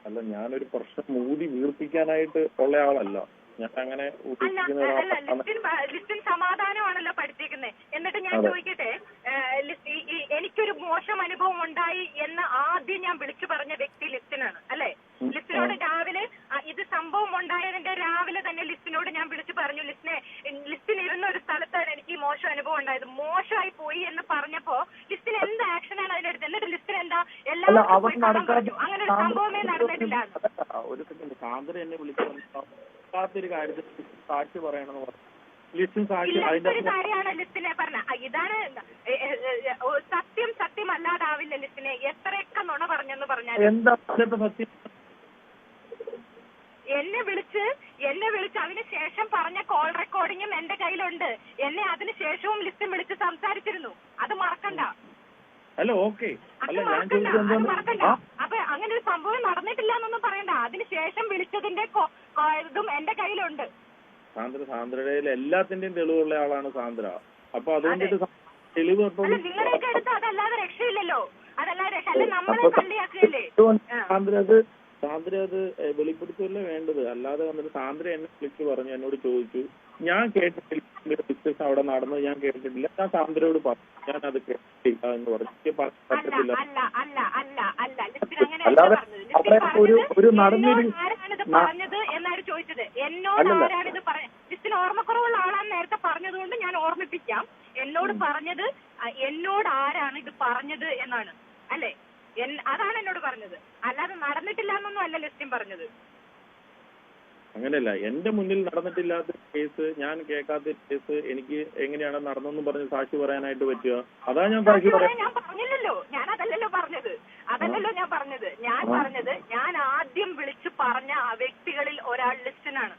അല്ല, ഞാനൊരു പ്രശ്നം മൂടി വീർപ്പിക്കാനായിട്ട് ഉള്ള ആളല്ല. ഞാൻ അങ്ങനെ ലിസ്റ്റിൻ സമാധാനമാണല്ലോ പഠിപ്പിക്കുന്നത്. എന്നിട്ട് ഞാൻ ചോദിക്കട്ടെ, എനിക്കൊരു മോശം അനുഭവം ഉണ്ടായി എന്ന് ആദ്യം ഞാൻ വിളിച്ചു പറഞ്ഞ വ്യക്തി ലിസ്റ്റിനാണ് അല്ലെ? ലിസ്റ്റിനോട് രാവിലെ ഇത് സംഭവം ഉണ്ടായതിന്റെ രാവിലെ തന്നെ ലിസ്റ്റിനോട് ഞാൻ വിളിച്ചു പറഞ്ഞു, ലിസ്റ്റിന് ഇരുന്ന ഒരു സ്ഥലത്താണ് എനിക്ക് മോശം അനുഭവം ഉണ്ടായത്, മോശമായി പോയി എന്ന് പറഞ്ഞപ്പോ ലിസ്റ്റിന് എന്ത് ആക്ഷനാണ് അതിനെടുത്ത്? എന്നിട്ട് ലിസ്റ്റിന് എന്താ എല്ലാവരും അങ്ങനെ ഒരു സംഭവമേ നടന്നിട്ടില്ല. ഒരു സെക്കൻഡ്, സാന്ദ്ര എന്നെ വിളിച്ചൊരു കാര്യത്തിൽ സാക്ഷി പറയണമെന്ന് പറഞ്ഞു. ലിസ്റ്റിൻ സാക്ഷി കാര്യമാണ് ലിസ്റ്റിനെ പറഞ്ഞ. ഇതാണ് സത്യം. സത്യമല്ലാതാവില്ല ലിസ്റ്റിനെ എത്രയൊക്കെ നുണ പറഞ്ഞെന്ന് പറഞ്ഞാൽ. എന്താ സത്യം? എന്നെ വിളിച്ച് അതിനുശേഷം പറഞ്ഞ കോൾ റെക്കോർഡിങ്ങും എന്റെ കയ്യിലുണ്ട്. എന്നെ അതിനുശേഷവും ലിസ്റ്റും വിളിച്ച് സംസാരിച്ചിരുന്നു. അത് മറക്കണ്ട. അല്ല, ഓക്കെ, മറക്കണ്ട. അപ്പൊ അങ്ങനെ ഒരു സംഭവം നടന്നിട്ടില്ല എന്നൊന്നും പറയണ്ട. അതിനുശേഷം വിളിച്ചതിന്റെ ഇതും എന്റെ കയ്യിലുണ്ട്. സാന്ദ്രയുടെ എല്ലാത്തിന്റെയും തെളിവുള്ള ആളാണ് സാന്ദ്ര. അപ്പൊ അതുകൊണ്ടിട്ട് തെളിവ് നിങ്ങളെയൊക്കെ എടുത്ത് അതല്ലാതെ രക്ഷയില്ലല്ലോ. അതല്ലാതെ അല്ല, നമ്മളെ തള്ളിയാക്കുകയല്ലേ. സാന്ദ്ര അത് വെളിപ്പെടുത്തുകയല്ലേ വേണ്ടത്. അല്ലാതെ വന്നിട്ട് സാന്ദ്ര എന്നെ വിളിച്ച് പറഞ്ഞു, എന്നോട് ചോദിച്ചു, ഞാൻ കേട്ടിട്ടില്ല ഡിസ്കഷൻ അവിടെ നടന്നത്, ഞാൻ കേട്ടിട്ടില്ല. ഞാൻ സാന്ദ്രയോട് പറഞ്ഞു, ഞാൻ അത് കേട്ടില്ല എന്ന് പറഞ്ഞു. പറ്റത്തില്ല. അല്ലാതെ ഒരു പറഞ്ഞത് എന്നാണ് ചോദിച്ചത്. എന്നോട് ആരാണിത് പറഞ്ഞത്? ലിസ്റ്റിന് ഓർമ്മക്കുറവുള്ള ആളാന്ന് നേരത്തെ പറഞ്ഞതുകൊണ്ട് ഞാൻ ഓർമ്മിപ്പിക്കാം. എന്നോട് പറഞ്ഞത് എന്നോട് ആരാണ് ഇത് പറഞ്ഞത് എന്നാണ് അല്ലെ? അതാണ് എന്നോട് പറഞ്ഞത്. അല്ലാതെ നടന്നിട്ടില്ല എന്നൊന്നും അല്ല ലിസ്റ്റിൻ പറഞ്ഞത്. അങ്ങനെയല്ല, എന്റെ മുന്നിൽ നടന്നിട്ടില്ലാത്ത കേസ്, ഞാൻ കേൾക്കാത്ത കേസ് എനിക്ക് എങ്ങനെയാണ് നടന്നെന്ന് പറഞ്ഞ് സാക്ഷി പറയാനായിട്ട് പറ്റുക? അതാ ഞാൻ സാക്ഷി പറയാൻ. ഞാൻ പറഞ്ഞില്ലല്ലോ, ഞാൻ അതല്ലല്ലോ പറഞ്ഞത്. ഞാൻ പറഞ്ഞത് ഞാൻ ആദ്യം വിളിച്ചു പറഞ്ഞ ആ വ്യക്തികളിൽ ഒരാൾ ലിസ്റ്റിനാണ്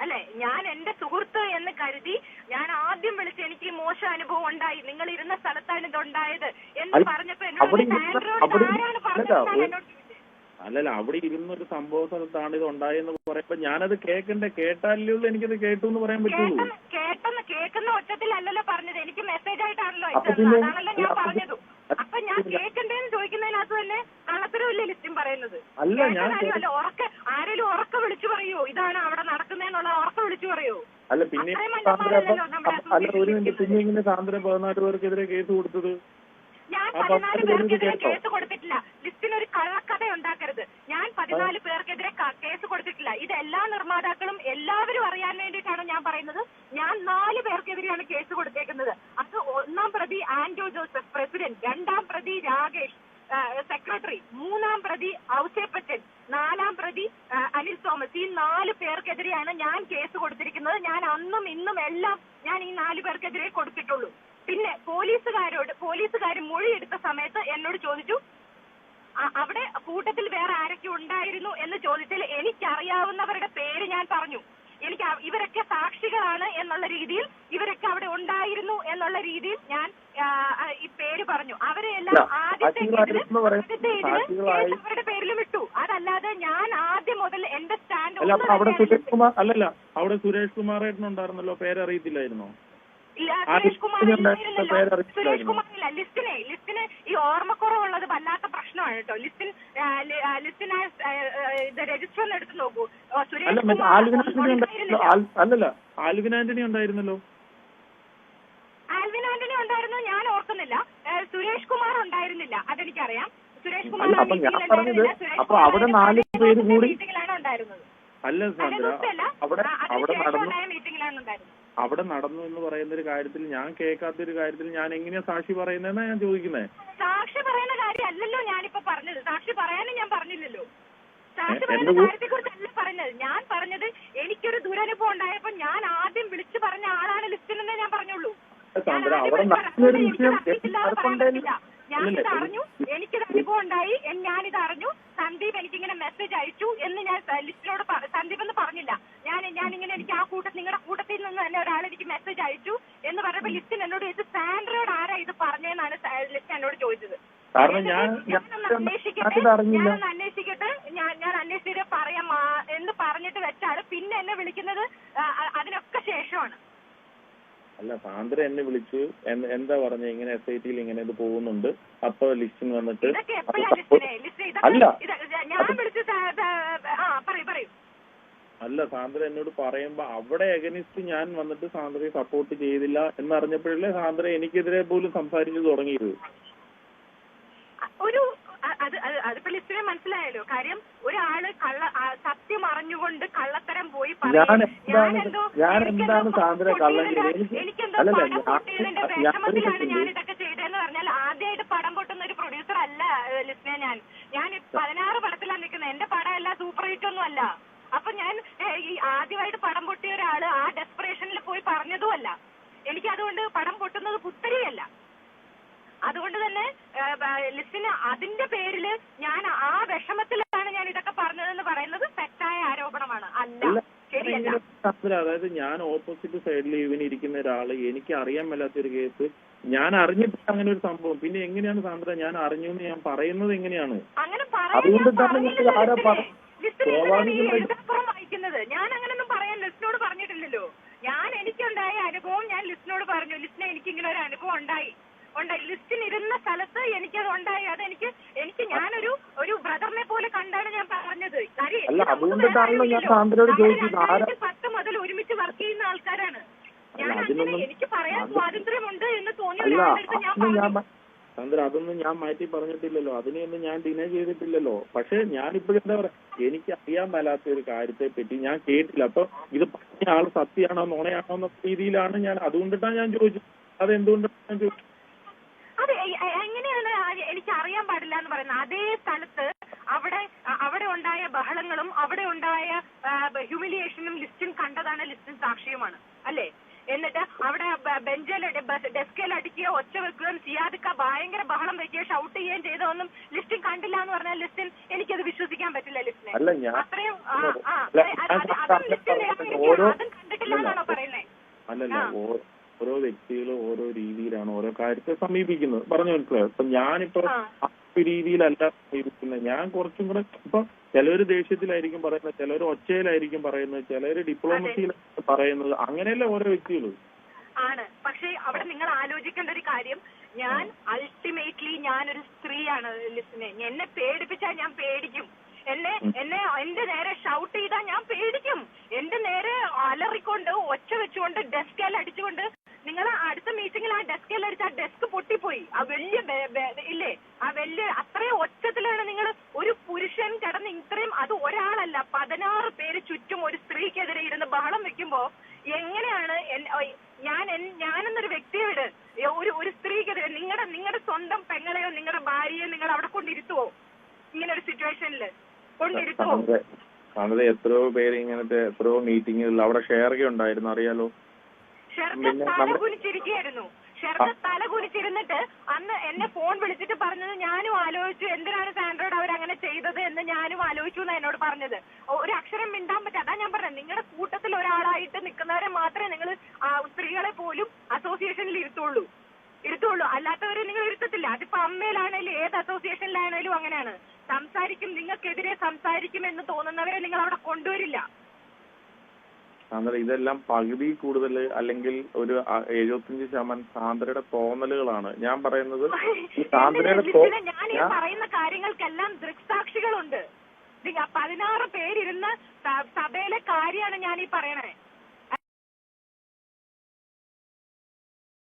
അല്ലെ? ഞാൻ എന്റെ സുഹൃത്ത് എന്ന് കരുതി ഞാൻ ആദ്യം വിളിച്ച് എനിക്ക് മോശം അനുഭവം ഉണ്ടായി, നിങ്ങൾ ഇരുന്ന സ്ഥലത്താണ് ഇതുണ്ടായത് എന്ന് പറഞ്ഞപ്പോ അല്ലല്ല, അവിടെ ഇരുന്നൊരു സംഭവ സ്ഥലത്താണ് ഇത് ഉണ്ടായെന്ന് പറയുമ്പോ ഞാനത് കേട്ടാലേ ഉള്ളൂ എനിക്കത് കേട്ടു എന്ന് പറയാൻ പറ്റുള്ളൂ. കേൾക്കുന്ന ഒച്ചത്തിലല്ലല്ലോ പറഞ്ഞത്, എനിക്ക് മെസ്സേജ് ആയിട്ടാണല്ലോ അതാണല്ലോ ഞാൻ പറഞ്ഞത്. അപ്പൊ ഞാൻ കേൾക്കണ്ടേന്ന് ചോദിക്കുന്നതിനകത്ത് തന്നെ കള്ളത്തരമില്ലേ ലിസ്റ്റും പറയുന്നത്? അല്ല, ആരെങ്കിലും ഉറക്ക വിളിച്ചു പറയോ ഇതാണ് അവിടെ നടക്കുന്നതെന്നുള്ള ഉറക്ക വിളിച്ചു പറയോ? അല്ല, പിന്നെ പിന്നെ ഇങ്ങനെ സാന്ദ്ര 14 പേർക്കെതിരെ കേസ് കൊടുത്തത്? ഞാൻ 14 പേർക്കെതിരെ കേസ് കൊടുത്തിട്ടില്ല. ലിസ്റ്റിനൊരു കള്ളക്കഥ ഉണ്ടാക്കരുത്. ഞാൻ 14 പേർക്കെതിരെ കേസ് കൊടുത്തിട്ടില്ല. ഇത് എല്ലാ നിർമ്മാതാക്കളും എല്ലാവരും അറിയാൻ വേണ്ടിയിട്ടാണ് ഞാൻ പറയുന്നത്. ഞാൻ 4 പേർക്കെതിരെയാണ് കേസ് കൊടുത്തേക്കുന്നത്. അത് 1-ാം പ്രതി ആന്റോ ജോസഫ്, പ്രസിഡന്റ്; 2-ാം പ്രതി രാകേഷ്, സെക്രട്ടറി; 3-ാം പ്രതി ഔസേപ്പച്ചൻ; 4-ാം പ്രതി അനിൽ തോമസ്. ഈ 4 പേർക്കെതിരെയാണ് ഞാൻ കേസ് കൊടുത്തിരിക്കുന്നത്. ഞാൻ അന്നും ഇന്നും എല്ലാം ഞാൻ ഈ 4 പേർക്കെതിരെ കൊടുത്തിട്ടുള്ളൂ. പിന്നെ പോലീസുകാർ മൊഴിയെടുത്ത സമയത്ത് എന്നോട് ചോദിച്ചു, അവിടെ കൂട്ടത്തിൽ വേറെ ആരൊക്കെ ഉണ്ടായിരുന്നു എന്ന് ചോദിച്ചാൽ എനിക്കറിയാവുന്നവരുടെ പേര് ഞാൻ പറഞ്ഞു. ഇവരൊക്കെ സാക്ഷികളാണ് എന്നുള്ള രീതിയിൽ, ഇവരൊക്കെ അവിടെ ഉണ്ടായിരുന്നു എന്നുള്ള രീതിയിൽ ഞാൻ ഈ പേര് പറഞ്ഞു. അവരെല്ലാം ആദ്യത്തെ അവരുടെ പേരിലും ഇട്ടു. അതല്ലാതെ ഞാൻ ആദ്യം മുതൽ എന്റെ സ്റ്റാൻഡ് അവിടെ സുരേഷ് കുമാറേട്ടനുണ്ടായിരുന്നല്ലോ, പേരറിയത്തില്ലായിരുന്നോ? സുരേഷ് കുമാറില്ല. ലിസ്റ്റിന് ഈ ഓർമ്മക്കുറവുള്ളത് വല്ലാത്ത പ്രശ്നമാണ് കേട്ടോ. ലിസ്റ്റിന് രജിസ്റ്റർ ഒന്ന് എടുത്ത് നോക്കൂ. അല്ലല്ല, ആൽവിൻ ആന്റണി ഉണ്ടായിരുന്നല്ലോ. ആൽവിൻ ആന്റണി ഉണ്ടായിരുന്നു, ഞാൻ ഓർക്കുന്നില്ല. സുരേഷ് കുമാർ ഉണ്ടായിരുന്നില്ല, അതെനിക്കറിയാം. സുരേഷ് കുമാർ മീറ്റിംഗിലാണ് ഉണ്ടായിരുന്നത്. അല്ല സാന്ദ്ര, മീറ്റിംഗിലാണ് ഉണ്ടായിരുന്നത്. അവിടെ നടന്നു എന്ന് പറയുന്ന ഒരു കാര്യത്തിൽ, ഞാൻ കേൾക്കാത്തൊരു കാര്യത്തിൽ ഞാൻ എങ്ങനെയാ സാക്ഷി പറയുന്നതെന്നാ ഞാൻ ചോദിക്കുന്നത്. സാക്ഷി പറയുന്ന കാര്യം അല്ലല്ലോ ഞാനിപ്പോ പറഞ്ഞത്. സാക്ഷി പറയാനും ഞാൻ പറഞ്ഞില്ലല്ലോ. സാക്ഷി പറയുന്ന കാര്യത്തെ കുറിച്ചല്ല പറഞ്ഞത്. ഞാൻ പറഞ്ഞത് എനിക്കൊരു ദുരനുഭവം ഉണ്ടായപ്പോ ഞാൻ ആദ്യം വിളിച്ചു പറഞ്ഞ ആളാണ് ലിസ്റ്റിനെന്നേ ഞാൻ പറഞ്ഞുള്ളൂ. ഞാനിത് അറിഞ്ഞു, എനിക്കിത് അനുഭവം ഉണ്ടായി, ഞാനിത് അറിഞ്ഞു, സന്ദീപ് എനിക്കിങ്ങനെ മെസ്സേജ് അയച്ചു എന്ന് ഞാൻ ലിസ്റ്റിനോട് സന്ദീപ് എന്ന് പറഞ്ഞില്ല. ഞാനിങ്ങനെ എനിക്ക് ആ നിങ്ങളുടെ കൂട്ടത്തിൽ നിന്ന് തന്നെ ഒരാൾ എനിക്ക് മെസ്സേജ് അയച്ചു എന്ന് പറഞ്ഞപ്പോ ലിസ്റ്റിന് എന്നോട് ചോദിച്ചു, സാൻഡ്രയോട് ആരാ ഇത് പറഞ്ഞതെന്നാണ് ലിസ്റ്റ് എന്നോട് ചോദിച്ചത്. അന്വേഷിക്കട്ടെ, ഞാൻ അന്വേഷിച്ചിട്ട് പറയാം എന്ന് പറഞ്ഞിട്ട് വെച്ചാണ് പിന്നെ എന്നെ വിളിക്കുന്നത്. അതിനൊക്കെ ശേഷമാണ്. അല്ല, സാന്ദ്ര എന്നെ വിളിച്ചു, എന്താ പറഞ്ഞ ഇങ്ങനെ SIT-യിൽ ഇങ്ങനെ ഇത് പോകുന്നുണ്ട്, അപ്പൊ ലിസ്റ്റിന് വന്നിട്ട് അല്ല അല്ല സാന്ദ്ര എന്നോട് പറയുമ്പോ അവിടെ എഗനിസ്റ്റ് ഞാൻ വന്നിട്ട് സാന്ദ്രയെ സപ്പോർട്ട് ചെയ്തില്ല എന്നറിഞ്ഞപ്പോഴല്ലേ സാന്ദ്ര എനിക്കെതിരെ പോലും സംസാരിച്ചു തുടങ്ങിയത്. ഒരു അതിപ്പോ ലിസ്റ്റിനെ മനസ്സിലായല്ലോ. കാര്യം ഒരാള് സത്യം അറിഞ്ഞുകൊണ്ട് കള്ളത്തരം പോയി ഞാൻ എന്താണ് സാന്ദ്ര കള്ളം വിഷമത്തിലാണ് ഞാൻ ഇതൊക്കെ ചെയ്തതെന്ന് പറഞ്ഞാൽ ആദ്യമായിട്ട് പടം പൊട്ടുന്ന ഒരു പ്രൊഡ്യൂസർ അല്ല ലിസ്റ്റിനെ. ഞാൻ 16 പടത്തിലാണ് നിൽക്കുന്നത്. എന്റെ പടം അല്ല, സൂപ്പർ ഹിറ്റ് ഒന്നും അല്ല. അപ്പൊ ഞാൻ ഈ ആദ്യമായിട്ട് പടം പൊട്ടിയ ഒരാള് ആ ഡെസ്പറേഷനിൽ പോയി പറഞ്ഞതുമല്ല. എനിക്ക് അതുകൊണ്ട് പടം പൊട്ടുന്നത് പുത്തരിയല്ല. അതുകൊണ്ട് തന്നെ ലിസ്റ്റിന് അതിന്റെ പേരിൽ ഞാൻ ആ വിഷമത്തിലാണ് ഞാൻ ഇതൊക്കെ പറഞ്ഞതെന്ന് പറയുന്നത് തെറ്റായ ആരോപണമാണ്. അല്ല, ശരിയല്ല. അതായത് ഞാൻ ഓപ്പോസിറ്റ് സൈഡിൽ ഇവനിരിക്കുന്ന ഒരാള്, എനിക്ക് അറിയാൻ മേലാത്തൊരു കേസ് ഞാൻ അറിഞ്ഞിട്ട് അങ്ങനെ ഒരു സംഭവം പിന്നെ എങ്ങനെയാണ് സാന്ദ്ര ഞാൻ അറിഞ്ഞു എന്ന് ഞാൻ പറയുന്നത് എങ്ങനെയാണ്? അങ്ങനെ വായിക്കുന്നത് ഞാൻ അങ്ങനൊന്നും പറയാൻ ലിസ്റ്റിനോട് പറഞ്ഞിട്ടില്ലല്ലോ. ഞാൻ എനിക്കുണ്ടായ അനുഭവം ഞാൻ ലിസ്റ്റിനോട് പറഞ്ഞു. ലിസ്റ്റിന് എനിക്ക് ഇങ്ങനെ ഒരു അനുഭവം ഉണ്ടായി. ലിസ്റ്റിന് ഇരുന്ന സ്ഥലത്ത് എനിക്കത് ഉണ്ടായി. അതെനിക്ക് ഞാനൊരു ബ്രദറിനെ പോലെ കണ്ടാണ് ഞാൻ പറഞ്ഞത്. 10 മുതൽ ഒരുമിച്ച് വർക്ക് ചെയ്യുന്ന ആൾക്കാരാണ്. ഞാൻ എനിക്ക് പറയാൻ സ്വാതന്ത്ര്യമുണ്ട് എന്ന് തോന്നിയ സാന്ദ്ര അതൊന്നും ഞാൻ മാറ്റി പറഞ്ഞിട്ടില്ലല്ലോ, അതിനെയൊന്നും ഞാൻ ഡിനൈ ചെയ്തിട്ടില്ലല്ലോ. പക്ഷെ ഞാനിപ്പോഴും എന്താ പറയാ, എനിക്ക് അറിയാൻ മേലാത്ത ഒരു കാര്യത്തെ പറ്റി ഞാൻ കേട്ടില്ല. അപ്പൊ ഇത് പറഞ്ഞ ആൾ സത്യമാണോ നുണയാണോ എന്ന രീതിയിലാണ് ഞാൻ, അതുകൊണ്ടിട്ടാണ് ഞാൻ ചോദിച്ചത്. അതെന്തുകൊണ്ടാണ് ഞാൻ ചോദിച്ചത്? അതെ, എങ്ങനെയാണ് എനിക്ക് അറിയാൻ പാടില്ല എന്ന് പറയുന്നത്? അതേ സ്ഥലത്ത് അവിടെ ഉണ്ടായ ബഹളങ്ങളും അവിടെ ഉണ്ടായ ഹ്യൂമിലിയേഷനും ലിസ്റ്റിൻ കണ്ടതാണ്, ലിസ്റ്റിൻ സാക്ഷിയുമാണ് അല്ലേ? എന്നിട്ട് അവിടെ ഡെസ്കിൽ അടിക്കുകയോ ഒച്ച വെക്കുകയും സിയാദിക്ക ഭയങ്കര ബഹളം വെക്കുകയോ ഷൗട്ട് ചെയ്യുകയും ചെയ്തതൊന്നും ലിസ്റ്റിൻ കണ്ടില്ല എന്ന് പറഞ്ഞാൽ ലിസ്റ്റിൻ എനിക്കത് വിശ്വസിക്കാൻ പറ്റില്ല. ലിസ്റ്റിനെ അത്രയും അതും കണ്ടിട്ടില്ല എന്നാണോ പറയുന്നത്? അല്ലല്ല, ഓരോ വ്യക്തികളും ഓരോ രീതിയിലാണ് ഓരോ കാര്യത്തെ സമീപിക്കുന്നത്. പറഞ്ഞു മനസ്സിലായോ? ഇപ്പൊ ഞാനിപ്പോ ആ രീതിയിലല്ല സമീപിക്കുന്നത്. ഞാൻ കുറച്ചും കൂടെ ഇപ്പൊ ചിലര് ദേഷ്യത്തിലായിരിക്കും പറയുന്നത്, ചിലര് ഒച്ചയിലായിരിക്കും പറയുന്നത്, ചിലര് ഡിപ്ലോമസിയിലായിരിക്കും പറയുന്നത്. അങ്ങനെയല്ല ഓരോ വ്യക്തികളും ആണ്. പക്ഷെ അവിടെ നിങ്ങൾ ആലോചിക്കേണ്ട ഒരു കാര്യം, ഞാൻ അൾട്ടിമേറ്റ്ലി ഞാനൊരു സ്ത്രീയാണ്. ലിസ്റ്റിനെ എന്നെ പേടിപ്പിച്ചാൽ ഞാൻ പേടിക്കും. എന്റെ നേരെ ഷൗട്ട് ചെയ്താൽ ഞാൻ പേടിക്കും. എന്റെ നേരെ അലറിക്കൊണ്ട് ഒച്ച വെച്ചുകൊണ്ട് ഡെസ്കേൽ അടിച്ചുകൊണ്ട്, നിങ്ങൾ അടുത്ത മീറ്റിംഗിൽ ആ ഡെസ്കേൽ അടിച്ച ആ ഡെസ്ക് പൊട്ടിപ്പോയി. ആ വലിയ ഇല്ലേ, ആ വലിയ അത്രയും ഒച്ചത്തിലാണ് നിങ്ങൾ ഒരു പുരുഷൻ കിടന്ന് ഇത്രയും, അത് ഒരാളല്ല 16 പേര് ചുറ്റും ഒരു സ്ത്രീക്കെതിരെ ഇരുന്ന് ബഹളം വെക്കുമ്പോ എങ്ങനെയാണ് ഞാനെന്നൊരു വ്യക്തിയോട് ഒരു സ്ത്രീക്കെതിരെ നിങ്ങളുടെ സ്വന്തം പെങ്ങളെയോ നിങ്ങളുടെ ഭാര്യയോ നിങ്ങൾ അവിടെ കൊണ്ടിരുത്തുവോ? ഇങ്ങനെ ഒരു സിറ്റുവേഷനിൽ കൊണ്ടിരുത്തുവോ? എത്രയോ പേര് ഇങ്ങനത്തെ എത്രയോ മീറ്റിങ്ങുകളിൽ അവിടെ ഷെയർക്കെ ഉണ്ടായിരുന്നു, അറിയാലോ. തലകുനിച്ചിരിക്കുകയായിരുന്നു. തലകുനിച്ചിരുന്നിട്ട് അന്ന് എന്നെ ഫോൺ വിളിച്ചിട്ട് പറഞ്ഞത് ഞാനും ആലോചിച്ചു, എന്തിനാണ് സാൻഡ്രോട് അവരങ്ങനെ ചെയ്തത് എന്ന് ഞാനും ആലോചിച്ചു എന്നാണ് എന്നോട് പറഞ്ഞത്. ഒരു അക്ഷരം മിണ്ടാൻ പറ്റും. അതാ ഞാൻ പറഞ്ഞത്, നിങ്ങളുടെ കൂട്ടത്തിൽ ഒരാളായിട്ട് നിൽക്കുന്നവരെ മാത്രമേ നിങ്ങൾ സ്ത്രീകളെ പോലും അസോസിയേഷനിൽ ഇരുത്തുള്ളൂ. അല്ലാത്തവരെ നിങ്ങൾ ഇരുത്തത്തില്ല. അതിപ്പോ അമ്മയിലാണേലും ഏത് അസോസിയേഷനിലാണേലും അങ്ങനെയാണ്. നിങ്ങൾക്കെതിരെ സംസാരിക്കും എന്ന് തോന്നുന്നവരെ നിങ്ങൾ അവിടെ കൊണ്ടുവരില്ല. ഇതെല്ലാം പകുതി കൂടുതൽ അല്ലെങ്കിൽ ഒരു 75% സാന്ദ്രയുടെ തോന്നലുകളാണ്. ഞാൻ പറയുന്നത് ഞാൻ ഈ പറയുന്ന കാര്യങ്ങൾക്കെല്ലാം ദൃക്സാക്ഷികളുണ്ട്. 16 പേരിരുന്ന സഭയിലെ കാര്യമാണ് ഞാൻ ഈ പറയണേ.